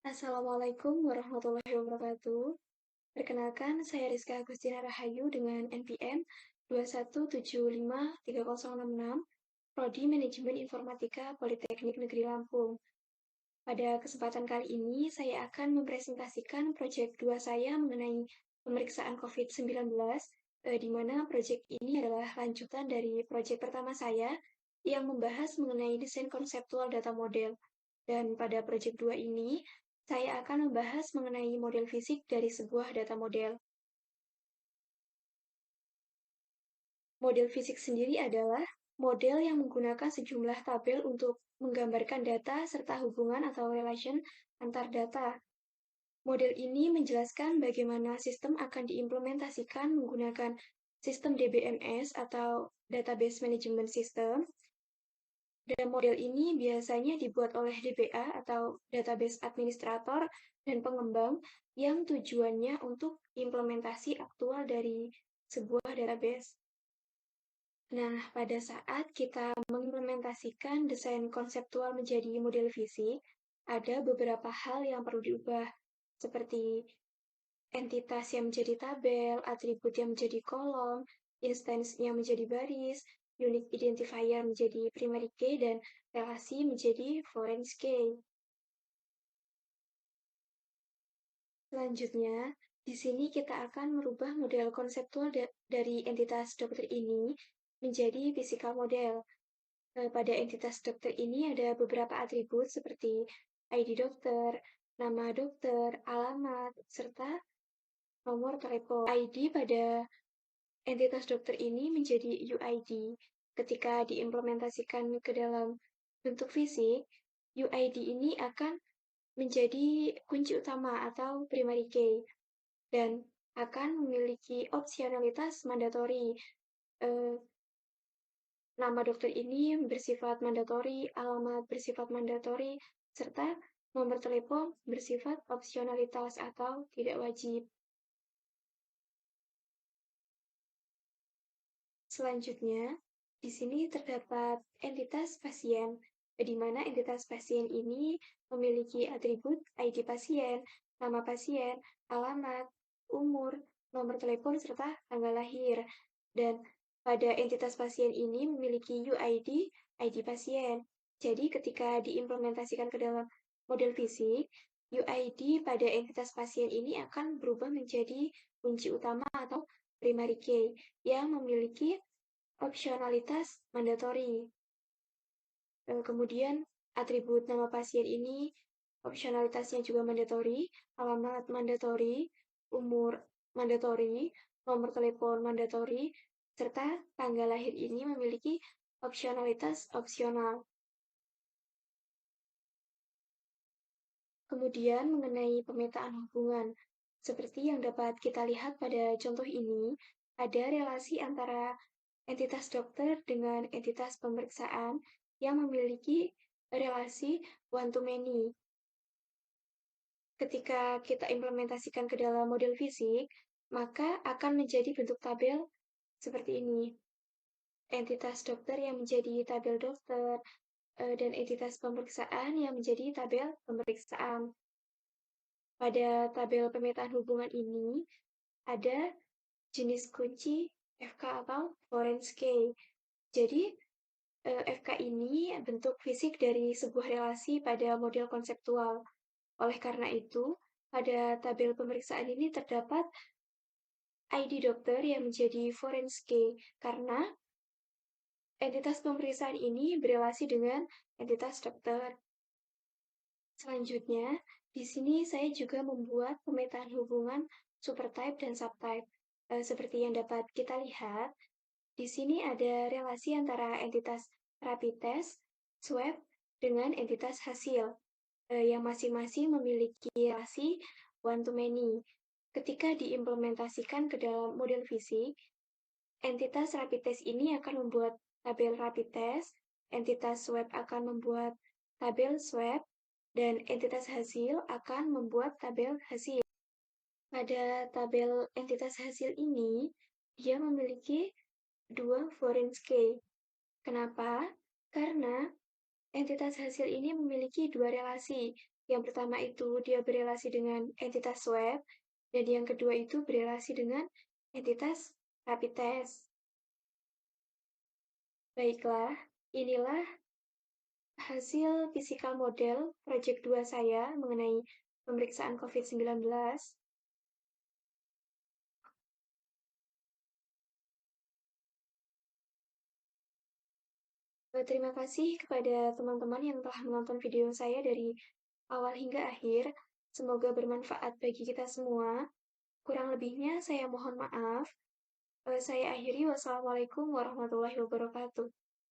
Assalamualaikum warahmatullahi wabarakatuh. Perkenalkan, saya Rizka Agustina Rahayu dengan NPM 217530666, Prodi Manajemen Informatika Politeknik Negeri Lampung. Pada kesempatan kali ini, saya akan mempresentasikan proyek 2 saya mengenai pemeriksaan COVID-19, di mana proyek ini adalah lanjutan dari proyek pertama saya yang membahas mengenai desain konseptual data model. Dan pada proyek 2 ini, saya akan membahas mengenai model fisik dari sebuah data model. Model fisik sendiri adalah model yang menggunakan sejumlah tabel untuk menggambarkan data serta hubungan atau relation antar data. Model ini menjelaskan bagaimana sistem akan diimplementasikan menggunakan sistem DBMS atau Database Management System. Dan model ini biasanya dibuat oleh DBA atau Database Administrator dan pengembang yang tujuannya untuk implementasi aktual dari sebuah database. Nah, pada saat kita mengimplementasikan desain konseptual menjadi model fisik, ada beberapa hal yang perlu diubah, seperti entitas yang menjadi tabel, atribut yang menjadi kolom, instance yang menjadi baris, unique identifier menjadi primary key, dan relasi menjadi foreign key. Selanjutnya, di sini kita akan merubah model konseptual dari entitas dokter ini menjadi physical model. Pada entitas dokter ini ada beberapa atribut seperti ID dokter, nama dokter, alamat, serta nomor telepon. ID pada entitas dokter ini menjadi UID. Ketika diimplementasikan ke dalam bentuk fisik, UID ini akan menjadi kunci utama atau primary key dan akan memiliki opsionalitas mandatori. Nama dokter ini bersifat mandatori, alamat bersifat mandatori, serta nomor telepon bersifat opsionalitas atau tidak wajib. Selanjutnya, di sini terdapat entitas pasien, di mana entitas pasien ini memiliki atribut ID pasien, nama pasien, alamat, umur, nomor telepon, serta tanggal lahir. Dan pada entitas pasien ini memiliki UID, ID pasien. Jadi ketika diimplementasikan ke dalam model fisik, UID pada entitas pasien ini akan berubah menjadi kunci utama atau primary key yang memiliki opsionalitas mandatori. Kemudian atribut nama pasien ini opsionalitasnya juga mandatori, alamat mandatori, umur mandatori, nomor telepon mandatori, serta tanggal lahir ini memiliki opsionalitas opsional. Kemudian mengenai pemetaan hubungan, seperti yang dapat kita lihat pada contoh ini, ada relasi antara entitas dokter dengan entitas pemeriksaan yang memiliki relasi one-to-many. Ketika kita implementasikan ke dalam model fisik, maka akan menjadi bentuk tabel seperti ini. Entitas dokter yang menjadi tabel dokter, dan entitas pemeriksaan yang menjadi tabel pemeriksaan. Pada tabel pemetaan hubungan ini, ada jenis kunci FK atau foreign key. Jadi, FK ini bentuk fisik dari sebuah relasi pada model konseptual. Oleh karena itu, pada tabel pemeriksaan ini terdapat ID dokter yang menjadi foreign key karena entitas pemeriksaan ini berelasi dengan entitas dokter. Selanjutnya, di sini saya juga membuat pemetaan hubungan supertype dan subtype. Seperti yang dapat kita lihat, di sini ada relasi antara entitas rapid test, swab, dengan entitas hasil, yang masing-masing memiliki relasi one-to-many. Ketika diimplementasikan ke dalam model fisik, entitas rapid test ini akan membuat tabel rapid test, entitas swab akan membuat tabel swab, dan entitas hasil akan membuat tabel hasil. Pada tabel entitas hasil ini, dia memiliki dua foreign key. Kenapa? Karena Entitas hasil ini memiliki dua relasi. Yang pertama itu dia berelasi dengan entitas swab, dan yang kedua itu berelasi dengan entitas rapid test. Baiklah, inilah hasil physical model project 2 saya mengenai pemeriksaan COVID-19. Terima kasih kepada teman-teman yang telah menonton video saya dari awal hingga akhir. Semoga bermanfaat bagi kita semua. Kurang lebihnya saya mohon maaf. Saya akhiri. Wassalamualaikum warahmatullahi wabarakatuh.